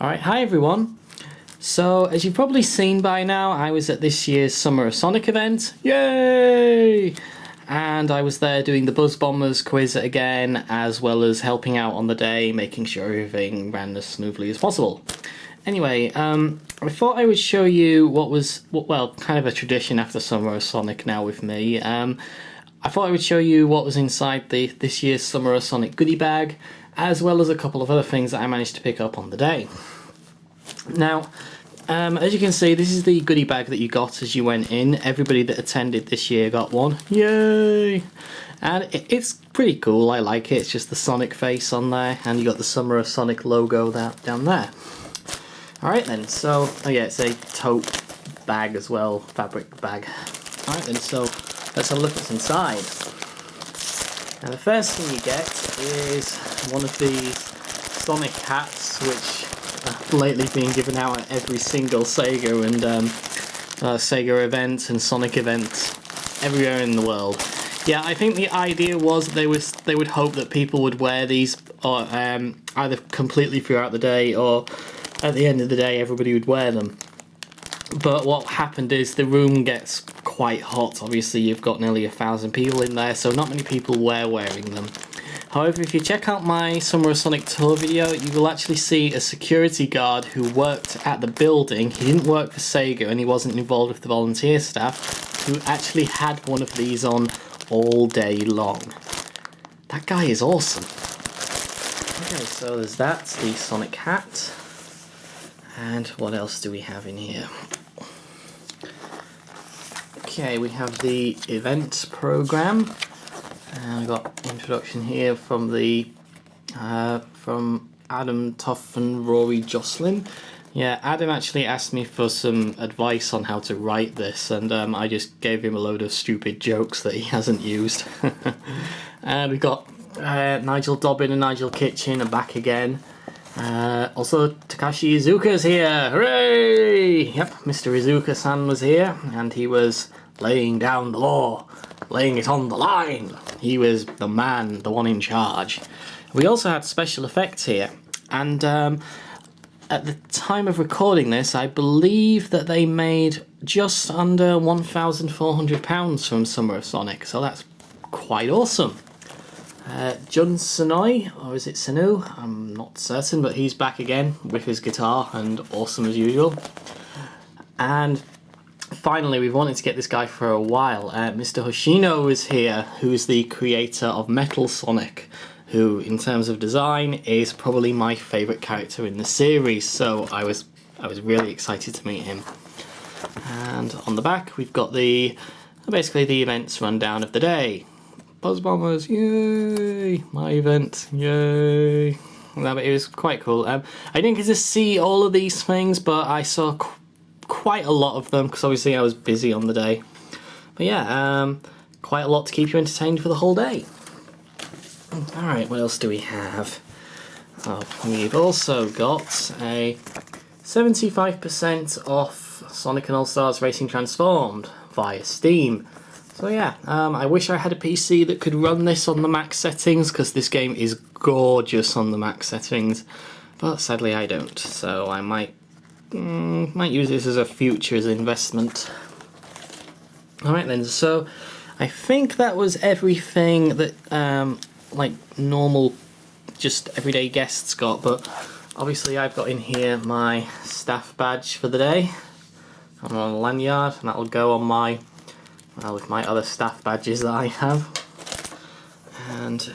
Alright, hi everyone. So, as you've probably seen by now, I was at this year's Summer of Sonic event. Yay! And I was there doing the Buzz Bombers quiz again, as well as helping out on the day, making sure everything ran as smoothly as possible. Anyway, I thought I would show you what was, well, kind of a tradition after Summer of Sonic now with me. I thought I would show you what was inside this year's Summer of Sonic goodie bag, as well as a couple of other things that I managed to pick up on the day. Now, as you can see, this is the goodie bag that you got as you went in. Everybody that attended this year got one. Yay! And it's pretty cool, I like it. It's just the Sonic face on there, and you got the Summer of Sonic logo down there. Alright then, so, oh yeah, it's a tote bag as well, fabric bag. Alright then, so let's have a look what's inside. Now the first thing you get is one of these Sonic hats, which have lately been given out at every single Sega and Sega event and Sonic event everywhere in the world. Yeah, I think the idea was they would hope that people would wear these or either completely throughout the day, or at the end of the day everybody would wear them. But what happened is the room gets quite hot. Obviously you've got nearly 1,000 people in there, so not many people were wearing them. However, if you check out my Summer of Sonic tour video, you will actually see a security guard who worked at the building. He didn't work for Sega and he wasn't involved with the volunteer staff, who actually had one of these on all day long. That guy is awesome. Okay, so there's that, the Sonic hat. And what else do we have in here? Okay, we have the event program. I got introduction here from from Adam Toff and Rory Jocelyn. Yeah, Adam actually asked me for some advice on how to write this, and I just gave him a load of stupid jokes that he hasn't used. And we've got Nigel Dobbin and Nigel Kitchen are back again. Also, Takashi Iizuka's here! Hooray! Yep, Mr. Iizuka-san was here, and he was laying down the law, laying it on the line. He was the man, the one in charge. We also had special effects here, and at the time of recording this, I believe that they made just under £1,400 from Summer of Sonic, so that's quite awesome. Jun Senoi, or is it Senu? I'm not certain, but he's back again with his guitar and awesome as usual. And finally, we've wanted to get this guy for a while. Mr. Hoshino is here, who's the creator of Metal Sonic, who, in terms of design, is probably my favourite character in the series, so I was really excited to meet him. And on the back, we've got basically the events rundown of the day. Buzz Bombers, yay! My event, yay! No, but it was quite cool. I didn't get to see all of these things, but I saw quite a lot of them, because obviously I was busy on the day. But yeah, quite a lot to keep you entertained for the whole day. Alright, what else do we have? Oh, we've also got a 75% off Sonic and All-Stars Racing Transformed via Steam. So yeah, I wish I had a PC that could run this on the max settings, because this game is gorgeous on the max settings, but sadly I don't, so I might use this as a future's investment. Alright then, so I think that was everything that like normal, just everyday guests got, but obviously I've got in here my staff badge for the day. I'm on a lanyard, and that'll go on my, well, with my other staff badges that I have. And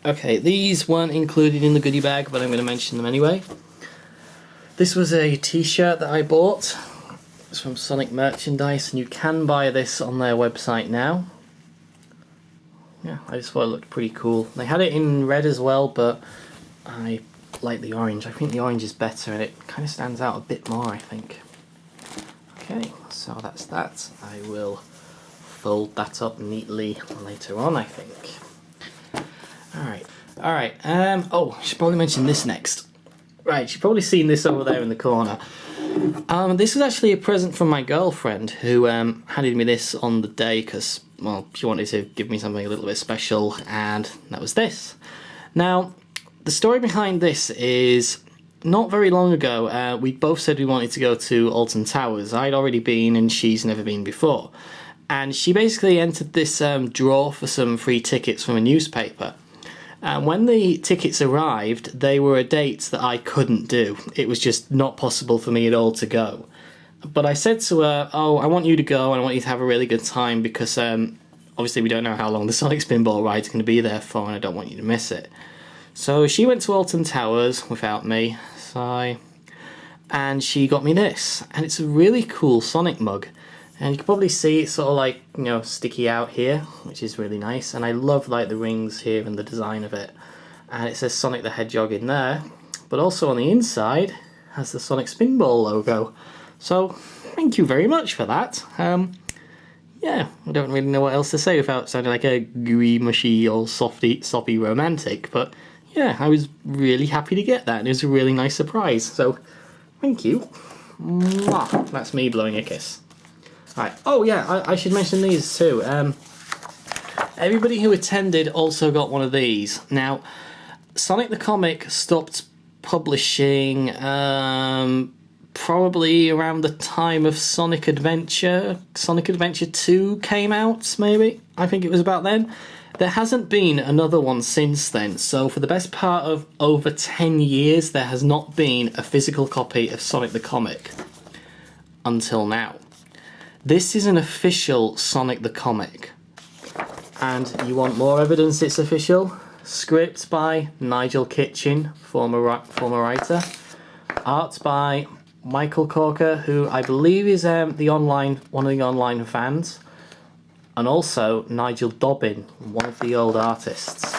okay, these weren't included in the goodie bag, but I'm going to mention them anyway. This was a t-shirt that I bought. It's from Sonic Merchandise, and you can buy this on their website now. Yeah, I just thought it looked pretty cool. They had it in red as well, but I like the orange. I think the orange is better, and it kind of stands out a bit more, I think. Okay, so that's that. I will fold that up neatly later on, I think. Alright, oh, I should probably mention this next. Right, you've probably seen this over there in the corner. This was actually a present from my girlfriend, who handed me this on the day because, well, she wanted to give me something a little bit special, and that was this. Now, the story behind this is not very long ago, we both said we wanted to go to Alton Towers. I'd already been and she's never been before. And she basically entered this draw for some free tickets from a newspaper. And when the tickets arrived, they were a date that I couldn't do. It was just not possible for me at all to go. But I said to her, oh, I want you to go and I want you to have a really good time because obviously we don't know how long the Sonic Spinball ride's going to be there for and I don't want you to miss it. So she went to Alton Towers without me, and she got me this. And it's a really cool Sonic mug. And you can probably see it's sort of like, you know, sticky out here, which is really nice. And I love like the rings here and the design of it. And it says Sonic the Hedgehog in there. But also on the inside has the Sonic Spinball logo. So thank you very much for that. Yeah, I don't really know what else to say without sounding like a gooey, mushy, or soppy romantic. But yeah, I was really happy to get that. And it was a really nice surprise. So thank you. Mwah. That's me blowing a kiss. Right. Oh yeah, I should mention these too. Everybody who attended also got one of these. Now, Sonic the Comic stopped publishing probably around the time of Sonic Adventure. Sonic Adventure 2 came out, maybe? I think it was about then. There hasn't been another one since then, so for the best part of over 10 years, there has not been a physical copy of Sonic the Comic until now. This is an official Sonic the Comic. And you want more evidence it's official? Script by Nigel Kitchen, former writer. Art by Michael Corker, who I believe is one of the online fans. And also Nigel Dobbin, one of the old artists.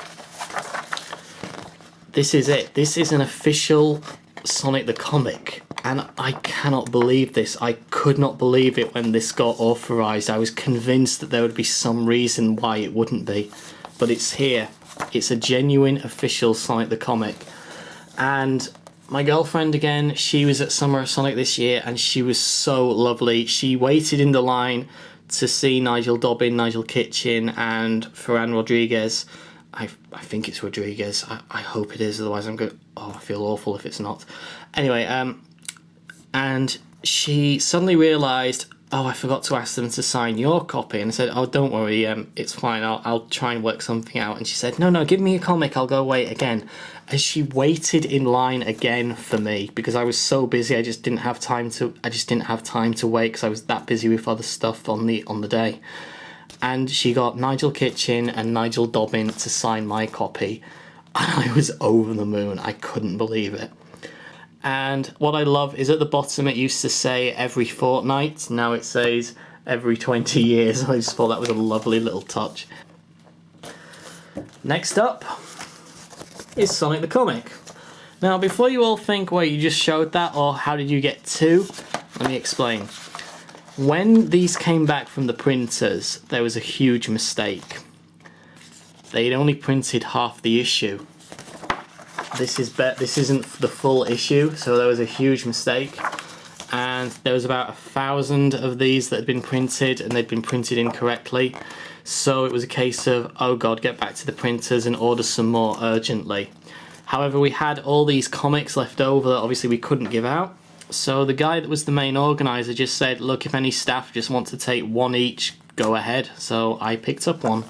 This is it. This is an official Sonic the Comic. And I cannot believe this. I could not believe it when this got authorised. I was convinced that there would be some reason why it wouldn't be. But it's here. It's a genuine official Sonic the Comic. And my girlfriend, again, she was at Summer of Sonic this year and she was so lovely. She waited in the line to see Nigel Dobbin, Nigel Kitchen and Ferran Rodriguez. I think it's Rodriguez. I hope it is, otherwise I'm going to... Oh, I feel awful if it's not. Anyway, and she suddenly realised, oh, I forgot to ask them to sign your copy. And I said, oh, don't worry, it's fine, I'll try and work something out. And she said, no, give me a comic, I'll go wait again. And she waited in line again for me because I was so busy, I just didn't have time to wait because I was that busy with other stuff on the day. And she got Nigel Kitchen and Nigel Dobbin to sign my copy. And I was over the moon, I couldn't believe it. And what I love is at the bottom it used to say every fortnight, now it says every 20 years. I just thought that was a lovely little touch. Next up is Sonic the Comic. Now before you all think, well, you just showed that, or how did you get two? Let me explain. When these came back from the printers, there was a huge mistake. They'd only printed half the issue. This isn't the full issue, so there was a huge mistake. And there was about 1,000 of these that had been printed, and they'd been printed incorrectly. So it was a case of, oh god, get back to the printers and order some more urgently. However, we had all these comics left over that obviously we couldn't give out. So the guy that was the main organiser just said, look, if any staff just want to take one each, go ahead. So I picked up one.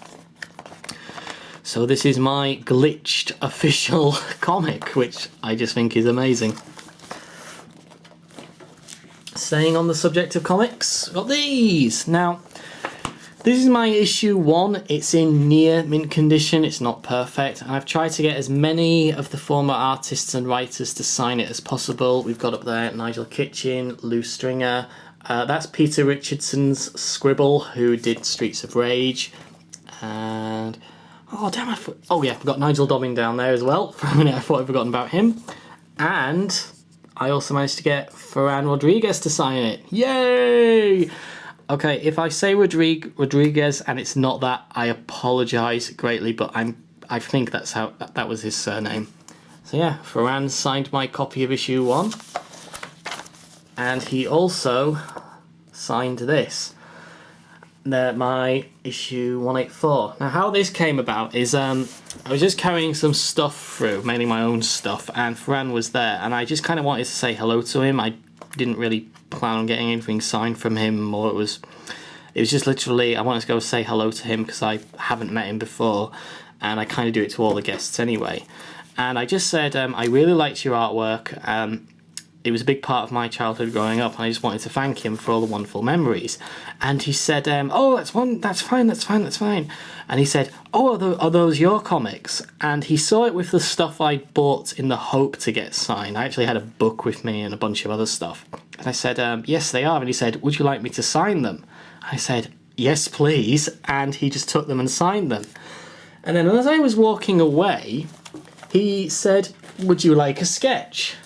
So this is my glitched official comic, which I just think is amazing. Staying on the subject of comics, got these. Now, this is my issue 1. It's in near mint condition, it's not perfect. And I've tried to get as many of the former artists and writers to sign it as possible. We've got up there Nigel Kitchen, Lou Stringer. That's Peter Richardson's scribble, who did Streets of Rage. And... oh damn, oh yeah, we've got Nigel Dobbin down there as well. For a minute I thought I'd forgotten about him. And I also managed to get Ferran Rodriguez to sign it. Yay! Okay, if I say Rodriguez and it's not that, I apologise greatly, but I think that was his surname. So yeah, Ferran signed my copy of issue 1. And he also signed this. my issue 184. Now, how this came about is I was just carrying some stuff through, mainly my own stuff, and Ferran was there, and I just kind of wanted to say hello to him. I didn't really plan on getting anything signed from him, or it was just literally I wanted to go say hello to him because I haven't met him before, and I kind of do it to all the guests anyway. And I just said, I really liked your artwork. It was a big part of my childhood growing up, and I just wanted to thank him for all the wonderful memories. And he said, oh, that's fine. And he said, oh, are those your comics? And he saw it with the stuff I bought in the hope to get signed. I actually had a book with me and a bunch of other stuff. And I said, yes, they are. And he said, would you like me to sign them? I said, yes, please. And he just took them and signed them. And then as I was walking away, he said, would you like a sketch?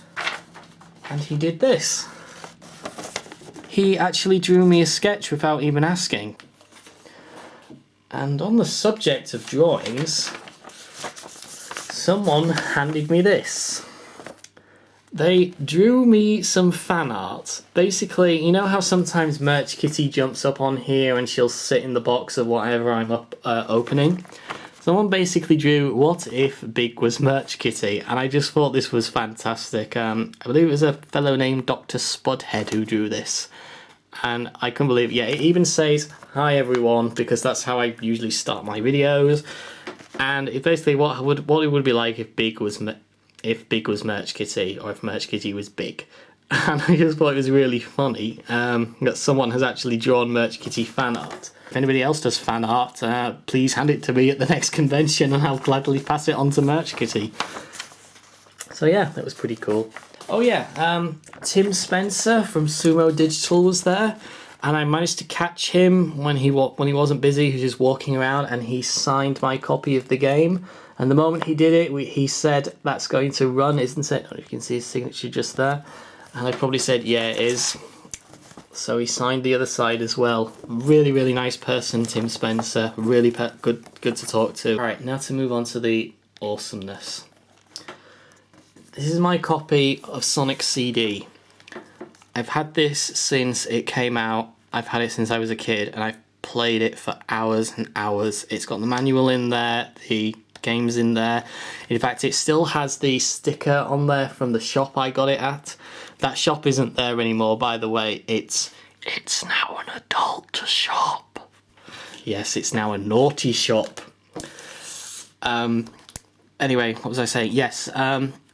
And he did this. He actually drew me a sketch without even asking. And on the subject of drawings, someone handed me this. They drew me some fan art. Basically, you know how sometimes Merch Kitty jumps up on here and she'll sit in the box of whatever I'm opening? Someone basically drew, what if Big was Merch Kitty? And I just thought this was fantastic. I believe it was a fellow named Dr. Spudhead who drew this. And I couldn't believe it. Yeah, it even says, hi everyone, because that's how I usually start my videos. And it's basically what it would be like if Big was Merch Kitty, or if Merch Kitty was Big. And I just thought it was really funny that someone has actually drawn Merch Kitty fan art. If anybody else does fan art, please hand it to me at the next convention and I'll gladly pass it on to Merch Kitty. So yeah, that was pretty cool. Oh yeah, Tim Spencer from Sumo Digital was there, and I managed to catch him when he wasn't busy. He was just walking around, and he signed my copy of the game. And the moment he did it, he said, "That's going to run, isn't it?" You can see his signature just there. And I probably said, "Yeah, it is." So he signed the other side as well. Really, really nice person, Tim Spencer. Really good to talk to. All right, now to move on to the awesomeness. This is my copy of Sonic CD. I've had this since it came out. I've had it since I was a kid, and I've played it for hours and hours. It's got the manual in there, the game's in there. In fact, it still has the sticker on there from the shop I got it at. That shop isn't there anymore, by the way. It's now an adult shop. Yes, it's now a naughty shop. Anyway, what was I saying? Yes,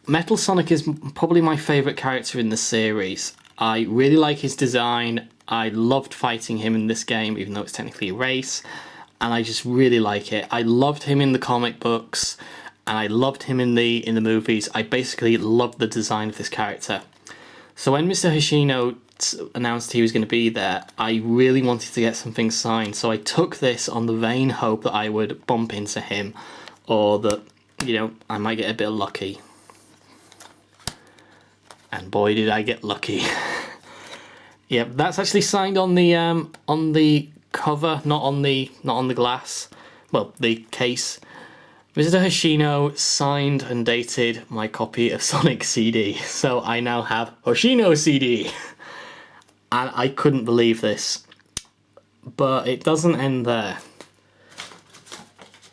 Metal Sonic is probably my favourite character in the series. I really like his design. I loved fighting him in this game, even though it's technically a race. And I just really like it. I loved him in the comic books, and I loved him in the movies. I basically loved the design of this character. So when Mr. Hoshino announced he was going to be there, I really wanted to get something signed. So I took this on the vain hope that I would bump into him, or that, you know, I might get a bit lucky. And boy, did I get lucky. Yeah, that's actually signed on the cover, not on the glass. Well, the case. Mr. Hoshino signed and dated my copy of Sonic CD, so I now have Hoshino CD. And I couldn't believe this. But it doesn't end there.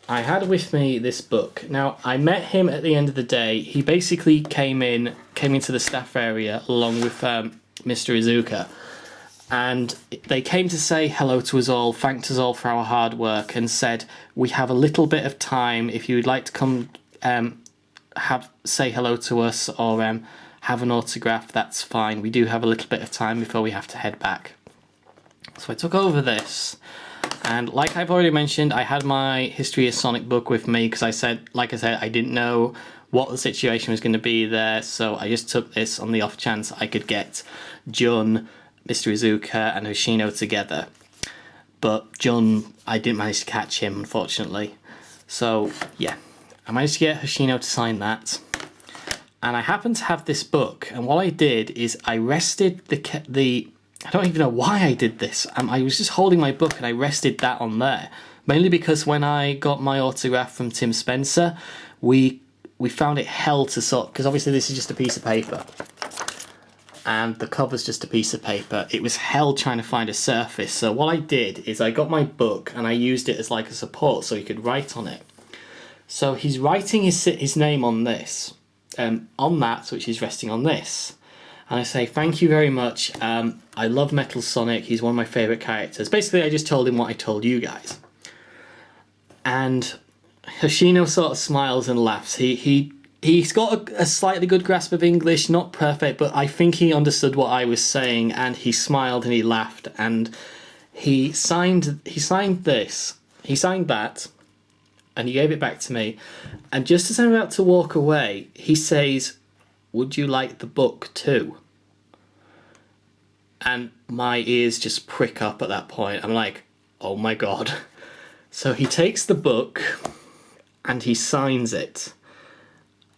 I had with me this book. Now, I met him at the end of the day. He basically came into the staff area along with Mr. Izuka. And they came to say hello to us all, thanked us all for our hard work, and said, we have a little bit of time. If you would like to come say hello to us or have an autograph, that's fine. We do have a little bit of time before we have to head back. So I took over this. And like I've already mentioned, I had my History of Sonic book with me because I said, I didn't know what the situation was going to be there. So I just took this on the off chance I could get Jun, Mr. Izuka and Hoshino together. But Jun, I didn't manage to catch him, unfortunately. So, yeah. I managed to get Hoshino to sign that. And I happened to have this book. And what I did is I rested the I don't even know why I did this. I was just holding my book and I rested that on there. Mainly because when I got my autograph from Tim Spencer, we found it hell to sort, because obviously this is just a piece of paper. and the cover's just a piece of paper. It was hell trying to find a surface, so what I did is I got my book and I used it as like a support so he could write on it. So he's writing his name on this, on that, which is resting on this. And I say, thank you very much, I love Metal Sonic, he's one of my favourite characters. Basically, I just told him what I told you guys. And Hoshino sort of smiles and laughs. He's got a slightly good grasp of English, not perfect, but I think he understood what I was saying, and he smiled and he laughed, and he signed that, and he gave it back to me. And just as I'm about to walk away, he says, "Would you like the book too?" And my ears just prick up at that point. I'm like, oh my god. So he takes the book and he signs it.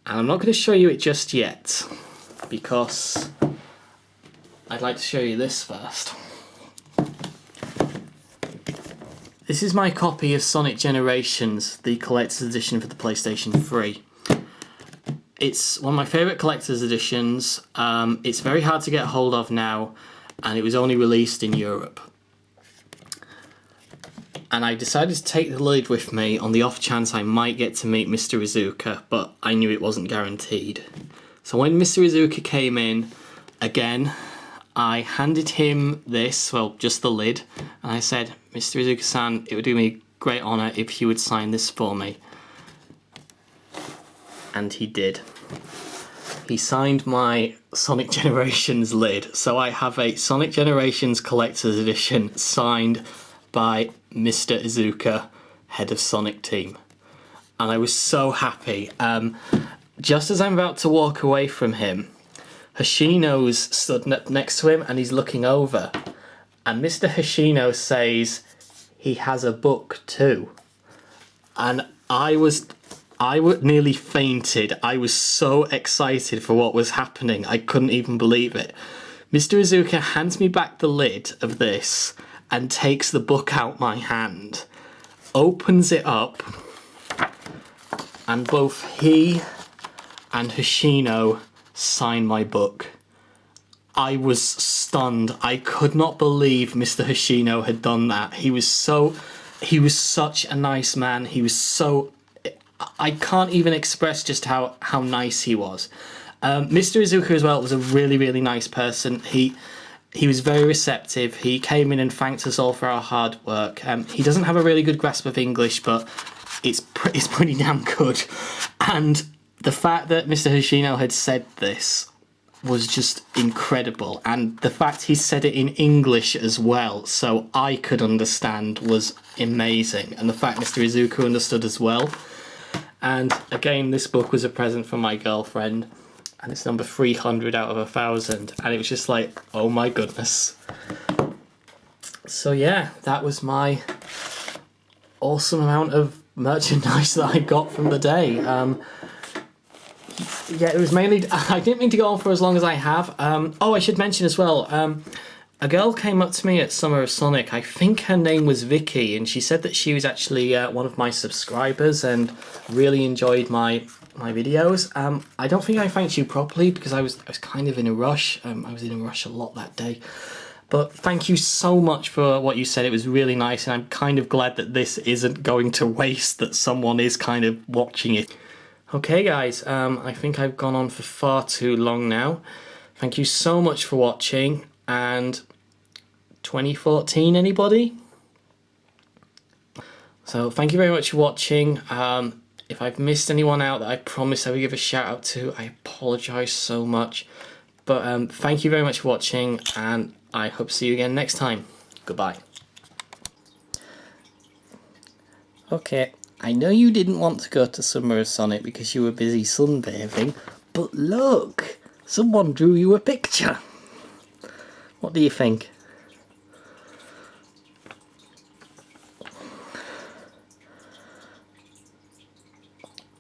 And I'm not going to show you it just yet, because I'd like to show you this first. This is my copy of Sonic Generations, the collector's edition for the PlayStation 3. It's one of my favourite collector's editions. It's very hard to get hold of now, and it was only released in Europe. And I decided to take the lid with me on the off chance I might get to meet Mr. Iizuka, but I knew it wasn't guaranteed. So when Mr. Iizuka came in, again, I handed him this, well, just the lid, and I said, "Mr. Iizuka-san, it would do me great honour if you would sign this for me." And he did. He signed my Sonic Generations lid, so I have a Sonic Generations Collector's Edition signed by Mr. Iizuka, head of Sonic Team. And I was so happy. Just as I'm about to walk away from him, Hoshino's stood next to him and he's looking over. And Mr. Hoshino says he has a book too. And I nearly fainted. I was so excited for what was happening. I couldn't even believe it. Mr. Iizuka hands me back the lid of this and takes the book out my hand, opens it up, and both he and Hoshino sign my book. I was stunned. I could not believe Mr. Hoshino had done that. He was such a nice man. I can't even express just how nice he was. Mr. Iizuka as well was a really, really nice person. He was very receptive. He came in and thanked us all for our hard work. He doesn't have a really good grasp of English, but it's pretty damn good. And the fact that Mr. Hoshino had said this was just incredible. And the fact he said it in English as well, so I could understand, was amazing. And the fact Mr. Iizuka understood as well. And again, this book was a present from my girlfriend. And it's number 300 out of 1,000. And it was just like, oh my goodness. So yeah, that was my awesome amount of merchandise that I got from the day. Yeah, it was mainly... I didn't mean to go on for as long as I have. Oh, I should mention as well, a girl came up to me at Summer of Sonic. I think her name was Vicky, and she said that she was actually one of my subscribers and really enjoyed my videos. I don't think I thanked you properly because I was kind of in a rush. I was in a rush a lot that day. But thank you so much for what you said. It was really nice, and I'm kind of glad that this isn't going to waste, that someone is kind of watching it. Okay guys, I think I've gone on for far too long now. Thank you so much for watching, and 2014 anybody? So thank you very much for watching. If I've missed anyone out that I promised I would give a shout out to, I apologise so much. But thank you very much for watching, and I hope to see you again next time. Goodbye. Okay, I know you didn't want to go to Summer of Sonic because you were busy sunbathing, but look, someone drew you a picture. What do you think?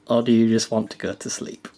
Or do you just want to go to sleep?